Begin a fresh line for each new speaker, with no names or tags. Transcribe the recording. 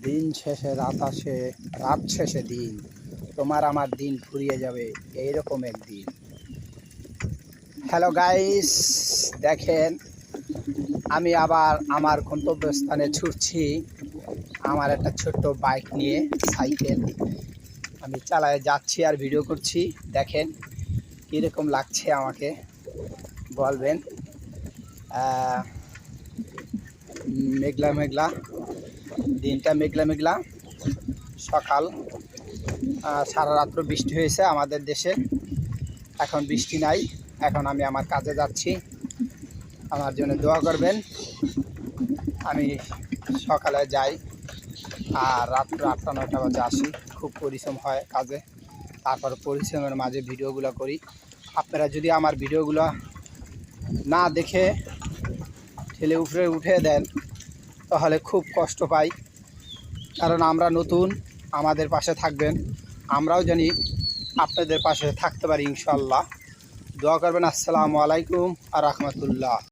দিন শেষে রাত আসে, রাত শেষে দিন, তোমার আমার দিন ফুরিয়ে যাবে এইরকম একদিন। হ্যালো গাইস, দেখেন আমি আবার আমার গন্তব্যস্থানে ছুটছি। আমার একটা ছোট্ট বাইক নিয়ে, সাইকেল আমি চালায় যাচ্ছি আর ভিডিও করছি। দেখেন কীরকম লাগছে আমাকে বলবেন। মেঘলা মেঘলা দিনটা, মেঘলা মেঘলা সকাল, সারা রাত্র বৃষ্টি হয়েছে আমাদের দেশে। এখন বৃষ্টি নাই, এখন আমি আমার কাজে যাচ্ছি। আমার জন্য দোয়া করবেন। আমি সকালে যাই আর রাত্র 8টা-9টা বাজে আসি। খুব পরিশ্রম হয় কাজে, তারপর পরিশ্রমের মাঝে ভিডিওগুলো করি। আপনারা যদি আমার ভিডিওগুলো না দেখে ঠেলে উঠে দেন তাহলে খুব কষ্ট পাই, কারণ আমরা নতুন। আমাদের পাশে থাকবেন, আমরাও জানি আপনাদের পাশে থাকতে পারি ইনশাল্লাহ। দোয়া করবেন। আসসালামু আলাইকুম আর রাহমাতুল্লাহ।